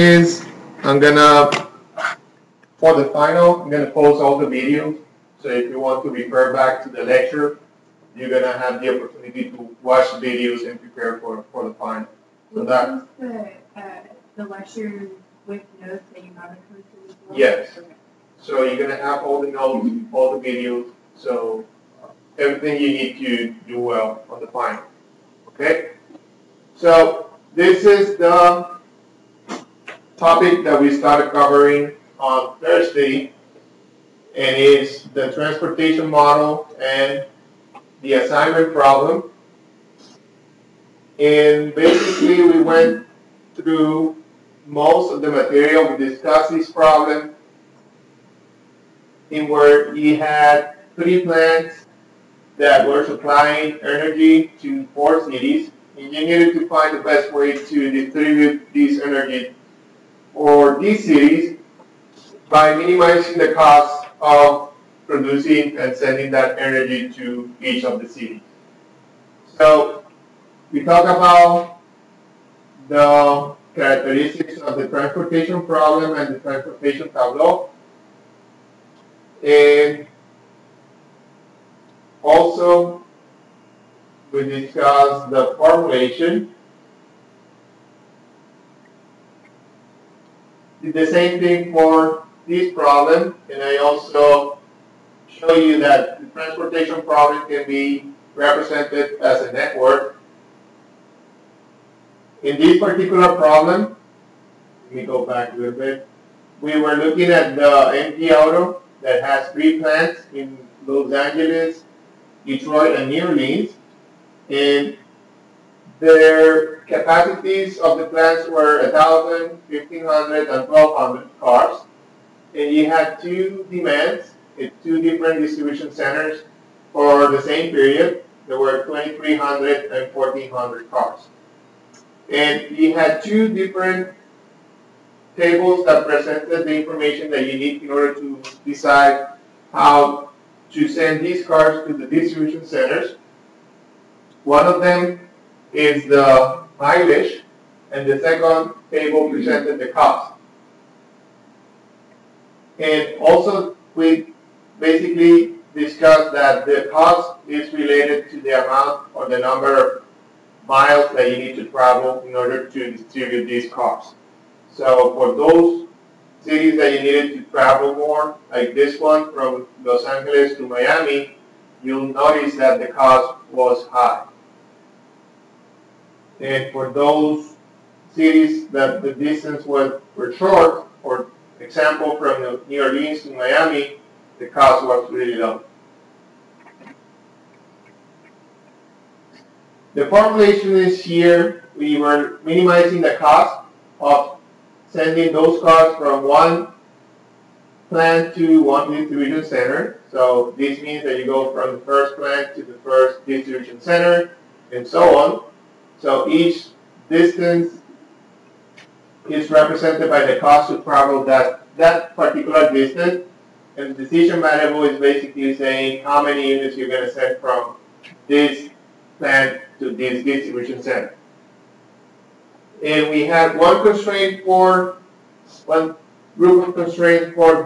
Is I'm gonna, for the final, I'm gonna post all the videos. So if you want to refer back to the lecture, you're gonna have the opportunity to watch the videos and prepare for the final. So that the lecture with notes that you haven't posted before? Yes. Okay. So you're gonna have all the notes, all the videos, so everything you need to do well on the final. Okay? So this is the topic that we started covering on Thursday, and it's the transportation model and the assignment problem. And basically we went through most of the material. We discussed this problem in where you had 3 plants that were supplying energy to 4 cities, and you needed to find the best way to distribute this energy for these cities by minimizing the cost of producing and sending that energy to each of the cities. So we talk about the characteristics of the transportation problem and the transportation tableau, and also we discuss the formulation. Did the same thing for this problem, and I also show you that the transportation problem can be represented as a network. In this particular problem, let me go back a little bit. We were looking at the MP Auto that has 3 plants in Los Angeles, Detroit, and New Orleans, and their capacities of the plants were 1,000, 1,500, and 1,200 cars. And you had 2 demands at 2 different distribution centers for the same period. There were 2,300 and 1,400 cars. And you had 2 different tables that presented the information that you need in order to decide how to send these cars to the distribution centers. One of them is the mileage, and the second table presented the cost. And also we basically discussed that the cost is related to the amount or the number of miles that you need to travel in order to distribute these cars. So for those cities that you needed to travel more, like this one from Los Angeles to Miami, you'll notice that the cost was high. And for those cities that the distance were short, for example from New Orleans to Miami, the cost was really low. The formulation is here. We were minimizing the cost of sending those cars from one plant to one distribution center. So this means that you go from the first plant to the first distribution center and so on. So each distance is represented by the cost to travel that particular distance. And the decision variable is basically saying how many units you're going to send from this plant to this distribution center. And we had one group of constraints for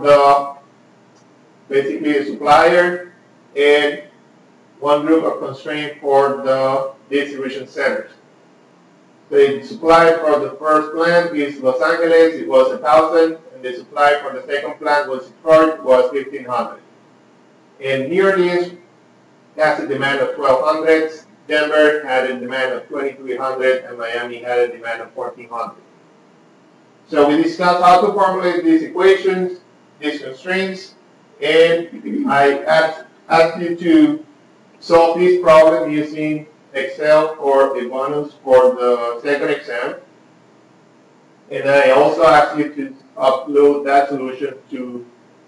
the basically the supplier, and one group of constraints for the distribution centers. The supply for the first plant is Los Angeles, it was 1,000, and the supply for the second plant was Detroit, was 1,500. And New Orleans has a demand of 1,200. Denver had a demand of 2,300, and Miami had a demand of 1,400. So we discussed how to formulate these equations, these constraints, and I asked you to solve this problem using Excel or a bonus for the second exam. And I also asked you to upload that solution to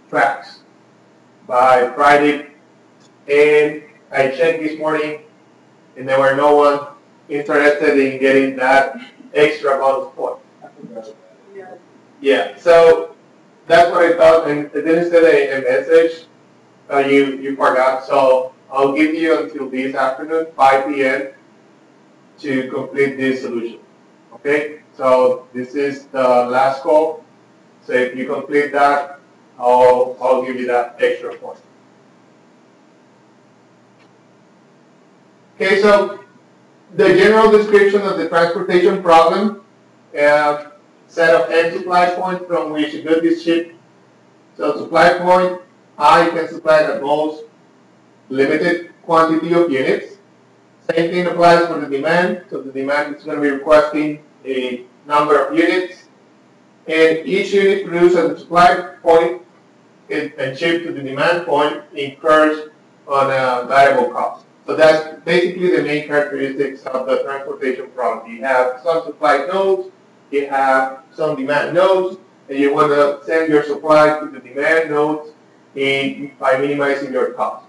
Tracks by Friday. And I checked this morning, and there were no one interested in getting that extra bonus point. Yeah, so that's what I thought, and I didn't send a message. You forgot, so I'll give you until this afternoon, 5 p.m. to complete this solution. Okay, So this is the last call. So if you complete that, I'll give you that extra point. Okay, so the general description of the transportation problem, set of n supply points from which a good is shipped. So supply point I can supply the most limited quantity of units. Same thing applies for the demand. So the demand is going to be requesting a number of units. And each unit produced at the supply point and shipped to the demand point incurs on a variable cost. So that's basically the main characteristics of the transportation problem. You have some supply nodes, you have some demand nodes, and you want to send your supply to the demand nodes by minimizing your cost.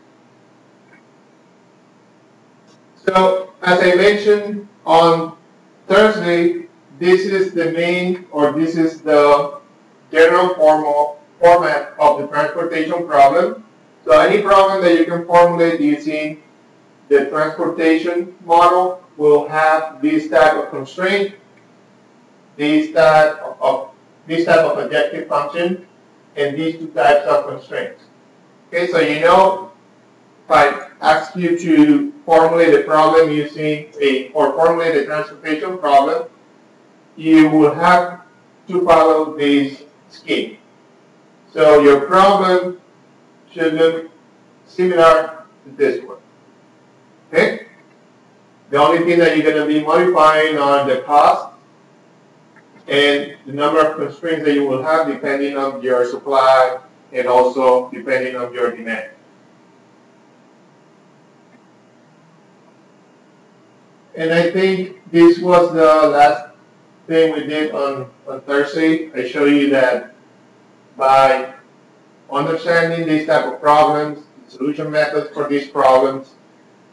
So as I mentioned on Thursday, this is the main, or this is the general format of the transportation problem. So any problem that you can formulate using the transportation model will have this type of constraint, this type of objective function, and these two types of constraints. Okay, so you know, if I ask you to formulate a problem or formulate a transportation problem, you will have to follow this scheme. So your problem should look similar to this one. Okay? The only thing that you're going to be modifying are the cost and the number of constraints that you will have depending on your supply and also depending on your demand. And I think this was the last thing we did on Thursday. I showed you that by understanding these type of problems, solution methods for these problems,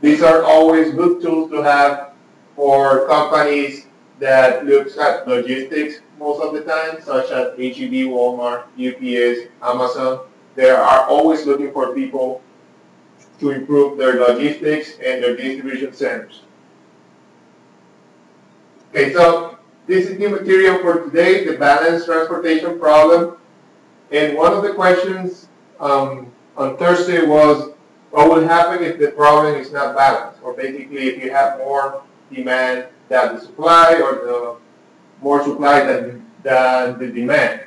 these are always good tools to have for companies that looks at logistics most of the time, such as H-E-B, Walmart, UPS, Amazon. They are always looking for people to improve their logistics and their distribution centers. Okay, so this is the material for today, the balanced transportation problem. And one of the questions on Thursday was, what will happen if the problem is not balanced? Or basically, if you have more demand than the supply, or the more supply than the demand.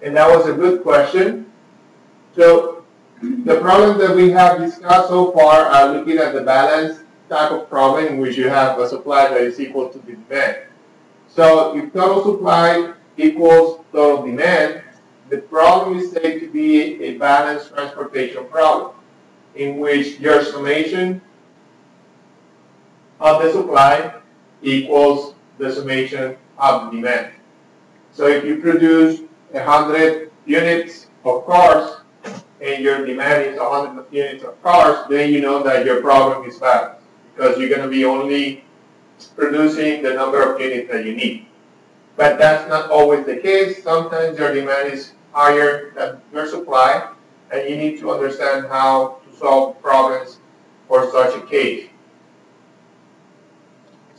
And that was a good question. So the problem that we have discussed so far are looking at the balanced type of problem in which you have a supply that is equal to the demand. So if total supply equals total demand, the problem is said to be a balanced transportation problem, in which your summation of the supply equals the summation of the demand. So if you produce 100 units of cars and your demand is 100 units of cars, then you know that your problem is balanced, because you're going to be only producing the number of units that you need. But that's not always the case. Sometimes your demand is higher than your supply, and you need to understand how to solve problems for such a case.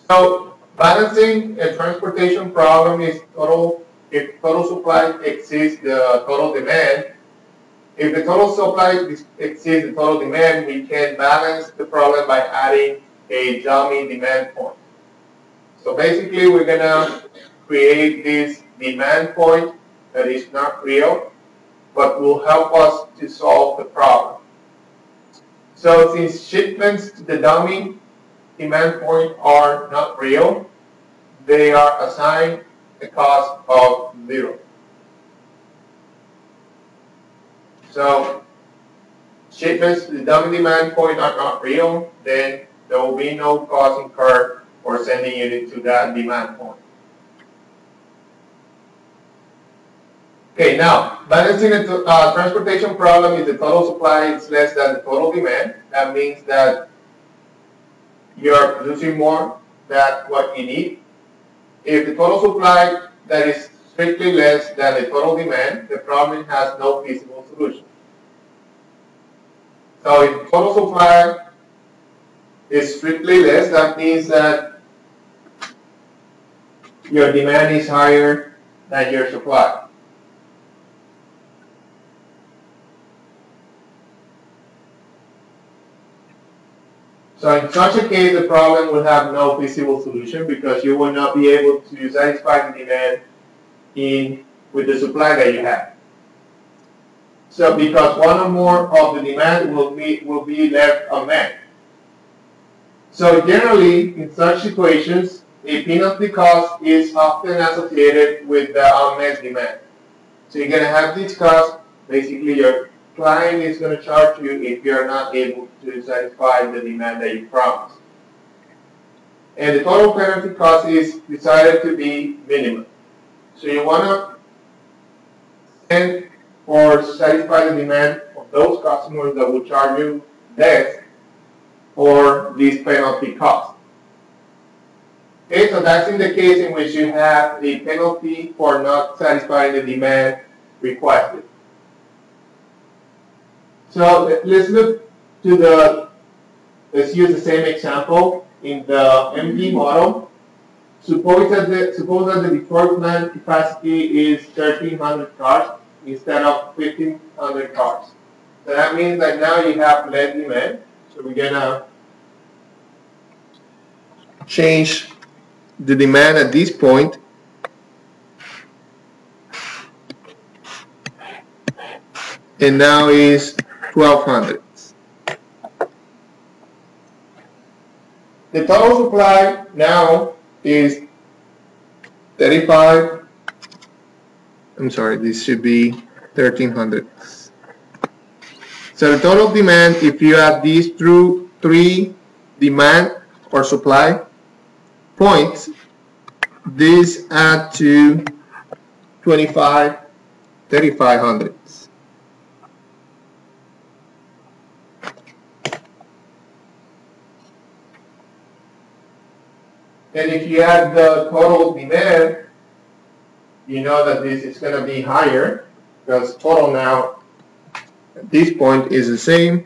So balancing a transportation problem is if total supply exceeds the total demand. If the total supply exceeds the total demand, we can balance the problem by adding a dummy demand point. So basically, we're going to create this demand point that is not real, but will help us to solve the problem. So since shipments to the dummy demand point are not real, they are assigned a cost of 0. So shipments to the dummy demand point are not real, then there will be no cost incurred for sending unit to that demand point. Okay, now, balancing a transportation problem if the total supply is less than the total demand. That means that you are producing more than what you need. If the total supply that is strictly less than the total demand, the problem has no feasible solution. So if total supply is strictly less, that means that your demand is higher than your supply. So in such a case, the problem will have no feasible solution because you will not be able to satisfy the demand with the supply that you have. So because one or more of the demand will be left unmet. So generally, in such situations, a penalty cost is often associated with the unmet demand. So you're going to have this cost. Basically, your client is going to charge you if you are not able to satisfy the demand that you promised. And the total penalty cost is decided to be minimum. So you want to send or satisfy the demand of those customers that will charge you less for this penalty cost. Okay, so that's in the case in which you have a penalty for not satisfying the demand requested. So let's use the same example in the MD model. Suppose that the default plant capacity is 1,300 cars instead of 1,500 cars. So that means that now you have less demand. So we're gonna change the demand at this point. And now is 1,200. The total supply now is 35. I'm sorry, this should be 1,300. So the total demand, if you add these through 3 demand or supply points, this add to 3,500. And if you add the total demand, you know that this is going to be higher because total now at this point is the same,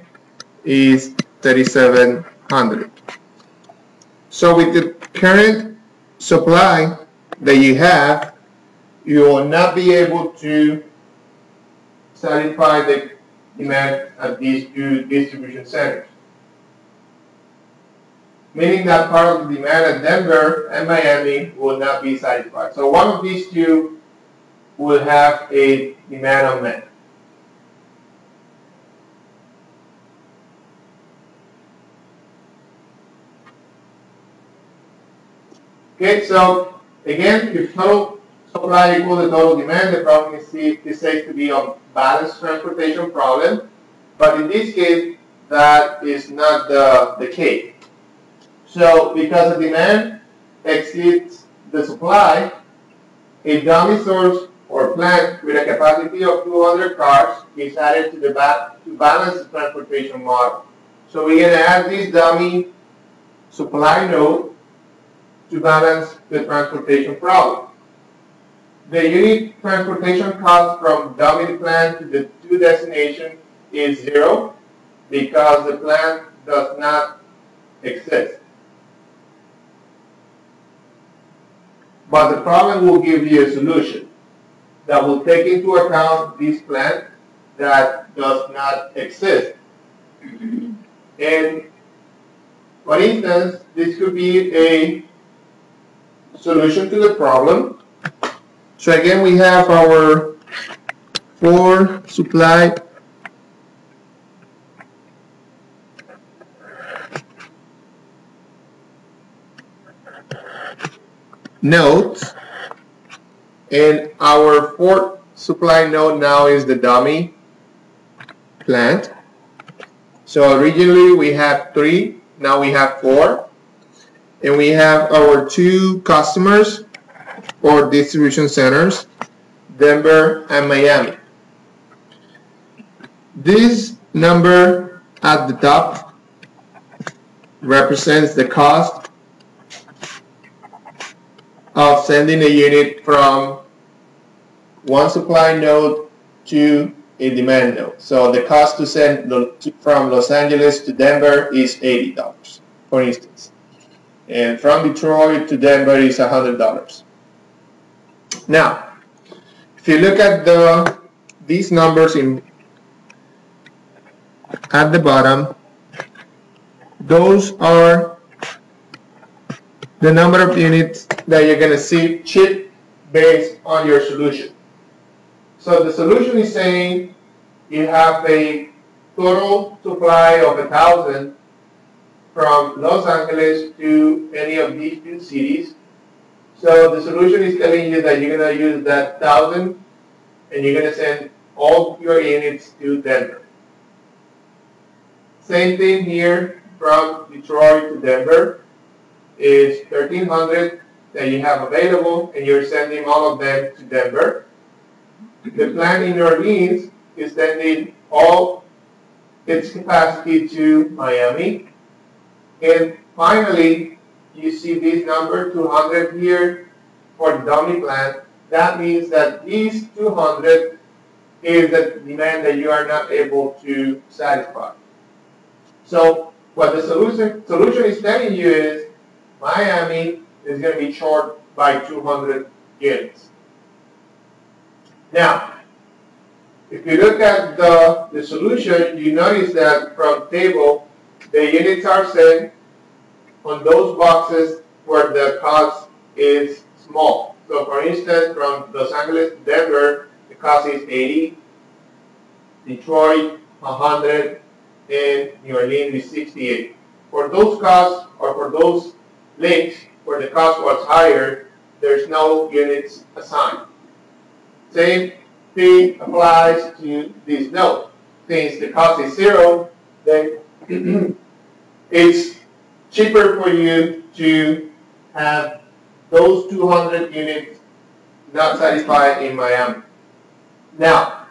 is 3,700. So with the current supply that you have, you will not be able to satisfy the demand at these 2 distribution centers. Meaning that part of the demand at Denver and Miami will not be satisfied. So one of these 2 will have a demand unmet. Okay, so again, if total supply equals the total demand, the problem is said to be a balanced transportation problem. But in this case, that is not the case. So because the demand exceeds the supply, a dummy source or plant with a capacity of 200 cars is added to balance the transportation model. So we're going to add this dummy supply node to balance the transportation problem. The unit transportation cost from dummy plant to the 2 destinations is 0 because the plant does not exist. But the problem will give you a solution that will take into account this plant that does not exist. And for instance, this could be a solution to the problem. So again, we have our 4 supply nodes, and our 4th supply node now is the dummy plant. So originally we had 3, now we have 4, and we have our 2 customers or distribution centers, Denver and Miami. This number at the top represents the cost of sending a unit from one supply node to a demand node. So the cost to send from Los Angeles to Denver is $80, for instance. And from Detroit to Denver is $100. Now, if you look at these numbers at the bottom, those are the number of units that you're going to see shipped based on your solution. So the solution is saying you have a total supply of 1,000 from Los Angeles to any of these two cities. So the solution is telling you that you're going to use that 1,000 and you're going to send all your units to Denver. Same thing here from Detroit to Denver is 1,300 that you have available and you're sending all of them to Denver. The plant in New Orleans is sending all its capacity to Miami. And finally, you see this number 200 here for the dummy plant. That means that these 200 is the demand that you are not able to satisfy. So what the solution is telling you is Miami is going to be short by 200 units. Now, if you look at the solution, you notice that from table, the units are sent on those boxes where the cost is small. So for instance, from Los Angeles to Denver, the cost is 80, Detroit 100, and New Orleans is 68. For those costs or for those links where the cost was higher, there's no units assigned. Same thing applies to this node. Since the cost is 0, then it's cheaper for you to have those 200 units not satisfied in Miami. Now,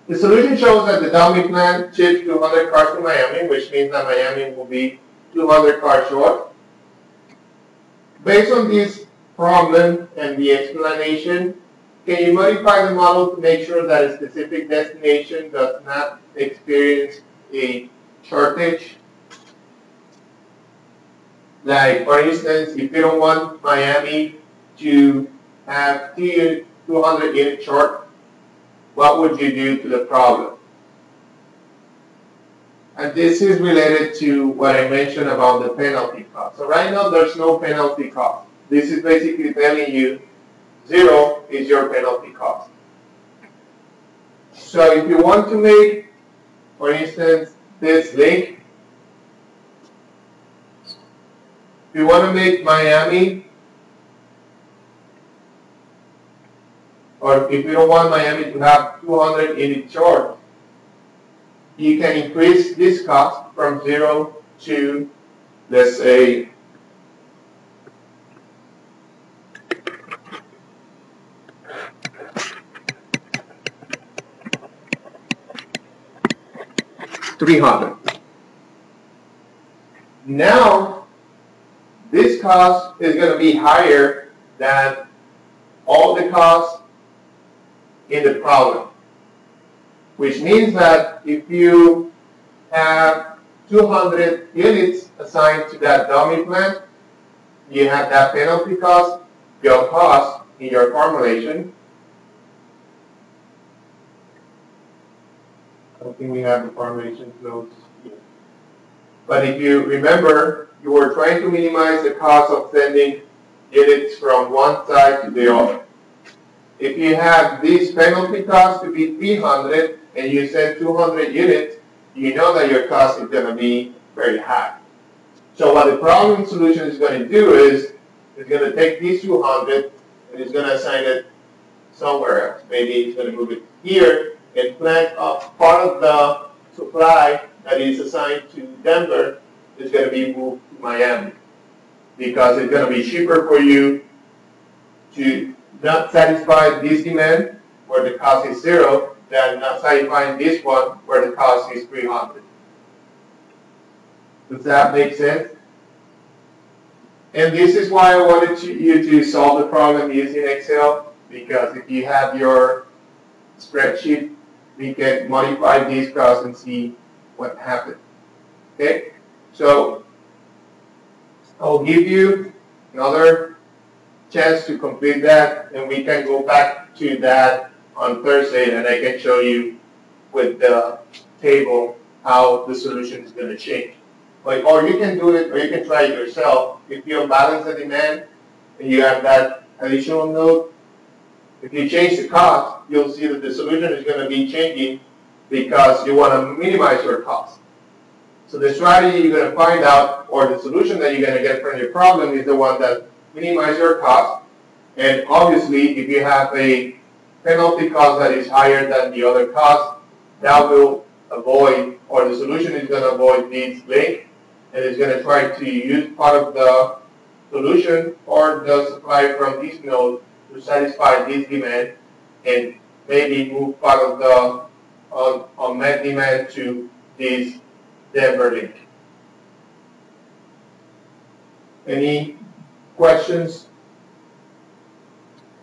the solution shows that the dummy plant ships 200 cars to Miami, which means that Miami will be 200 cars short. Based on this problem and the explanation, can you modify the model to make sure that a specific destination does not experience a shortage? Like, for instance, if you don't want Miami to have 200 units short, what would you do to the problem? And this is related to what I mentioned about the penalty cost. So right now, there's no penalty cost. This is basically telling you 0 is your penalty cost. So if you want to make, for instance, this link, if you want to make Miami, or if you don't want Miami to have 200 units short, you can increase this cost from 0 to, let's say, $300. Now, this cost is going to be higher than all the costs in the problem, which means that if you have 200 units assigned to that dummy plant, you have that penalty cost, your cost in your formulation. I don't think we have the formulation close here. But if you remember, you were trying to minimize the cost of sending units from one side to the other. If you have this penalty cost to be 300 and you send 200 units, you know that your cost is going to be very high. So what the problem solution is going to do is it's going to take these 200 and it's going to assign it somewhere else. Maybe it's going to move it here and plant up part of the supply that is assigned to Denver is going to be moved to Miami because it's going to be cheaper for you to not satisfy this demand where the cost is 0 than not satisfying this one where the cost is 300. Does that make sense? And this is why I wanted you to solve the problem using Excel, because if you have your spreadsheet, we can modify these graphs and see what happened. Okay? So I'll give you another chance to complete that, and we can go back to that on Thursday, and I can show you with the table how the solution is going to change. Or you can do it, or you can try it yourself. If you unbalance the demand and you have that additional node, if you change the cost, you'll see that the solution is going to be changing because you want to minimize your cost. So the strategy you're going to find out, or the solution that you're going to get from your problem, is the one that minimizes your cost. And obviously, if you have a penalty cost that is higher than the other cost, that will avoid, or the solution is going to avoid this link, and it's going to try to use part of the solution or the supply from this node to satisfy this demand, and maybe move part of the unmet demand to this Denver link. Any questions?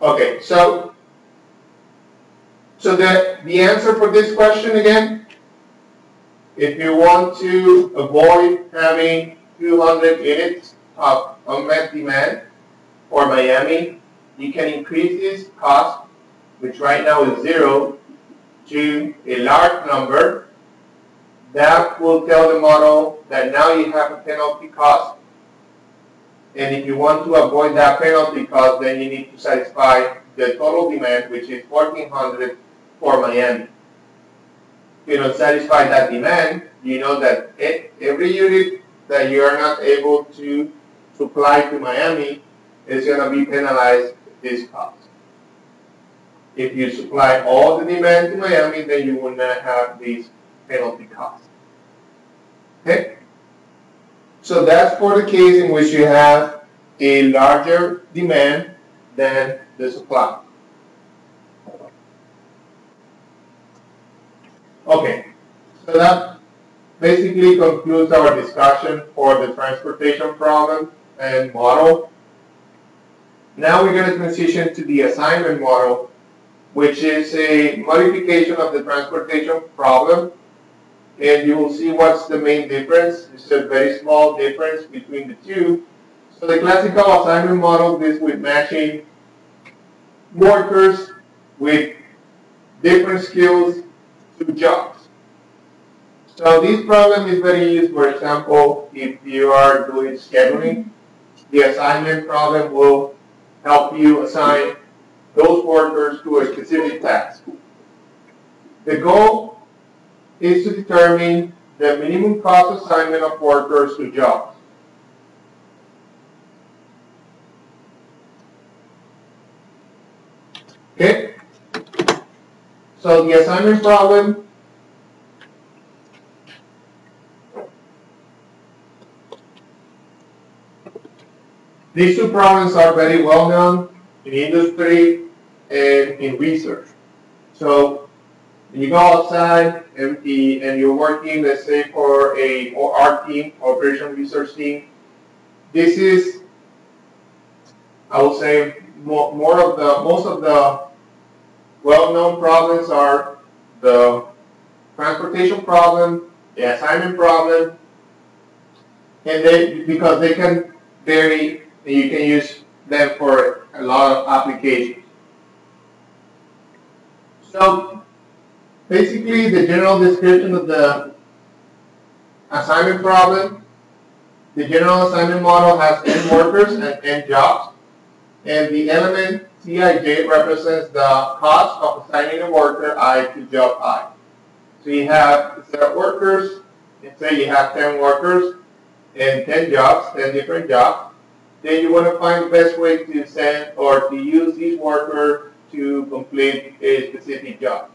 Okay, so the answer for this question again, if you want to avoid having 200 units of unmet demand for Miami, you can increase this cost, which right now is 0, to a large number. That will tell the model that now you have a penalty cost. And if you want to avoid that penalty cost, then you need to satisfy the total demand, which is 1,400 for Miami. If you don't satisfy that demand, you know that every unit that you are not able to supply to Miami is going to be penalized this cost. If you supply all the demand to Miami, then you will not have these penalty costs. Okay? So that's for the case in which you have a larger demand than the supply. Okay, so that basically concludes our discussion for the transportation problem and model. Now we're going to transition to the assignment model, which is a modification of the transportation problem. And you will see what's the main difference. It's a very small difference between the two. So the classical assignment model deals with matching workers with different skills to jobs. So this problem is very used, for example, if you are doing scheduling. The assignment problem will help you assign those workers to a specific task. The goal is to determine the minimum cost assignment of workers to jobs. Okay? So the assignment problem these two problems are very well known in industry and in research. So you go outside and you're working, let's say, for our team, operation research team. This is, I would say, most of the well-known problems are the transportation problem, the assignment problem, and because they can vary, and you can use them for a lot of applications. So basically, the general description of the assignment problem, the general assignment model has n workers and n jobs, and the element Cij represents the cost of assigning a worker I to job I. So you have a set of workers, and say you have 10 workers and 10 jobs, 10 different jobs. Then you want to find the best way to send or to use these workers to complete a specific job.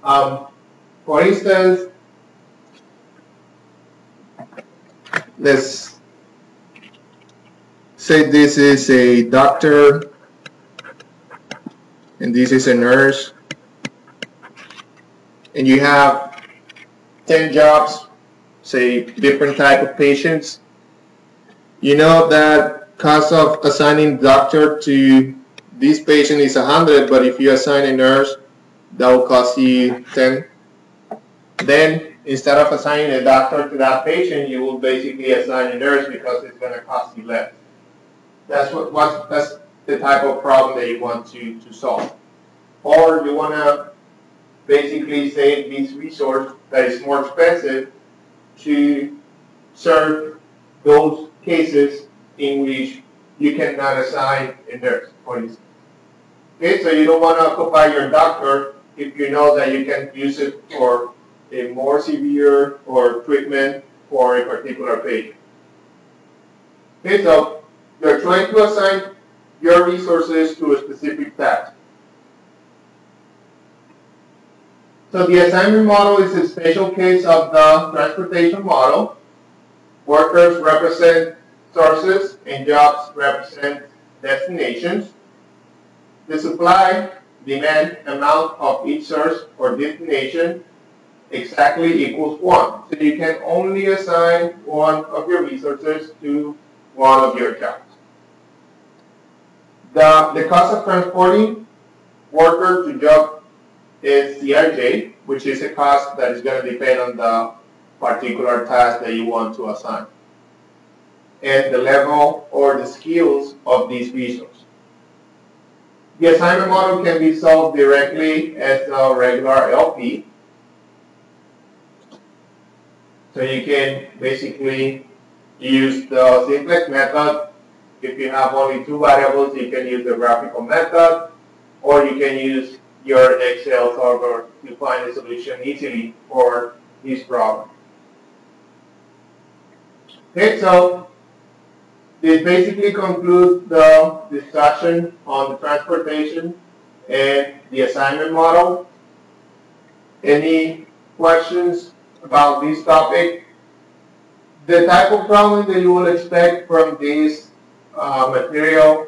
For instance, let's say this is a doctor and this is a nurse, and you have 10 jobs, say different type of patients. You know that cost of assigning doctor to this patient is 100, but if you assign a nurse, that will cost you 10. Then instead of assigning a doctor to that patient, you will basically assign a nurse because it's going to cost you less. That's the type of problem that you want to solve. Or you want to basically save this resource that is more expensive to serve those cases in which you cannot assign a nurse, for instance. Okay, so you don't want to occupy your doctor if you know that you can use it for a more severe or treatment for a particular patient. Okay, so you're trying to assign your resources to a specific task. So the assignment model is a special case of the transportation model. Workers represent sources and jobs represent destinations. The supply, demand, amount of each source or destination exactly equals 1. So you can only assign one of your resources to one of your jobs. The cost of transporting worker to job is CRJ, which is a cost that is going to depend on the particular task that you want to assign, and the level or the skills of these resources. The assignment model can be solved directly as a regular LP. So you can basically use the simplex method. If you have only 2 variables, you can use the graphical method, or you can use your Excel solver to find a solution easily for this problem. Okay, so this basically concludes the discussion on the transportation and the assignment model. Any questions about this topic? The type of problem that you will expect from this material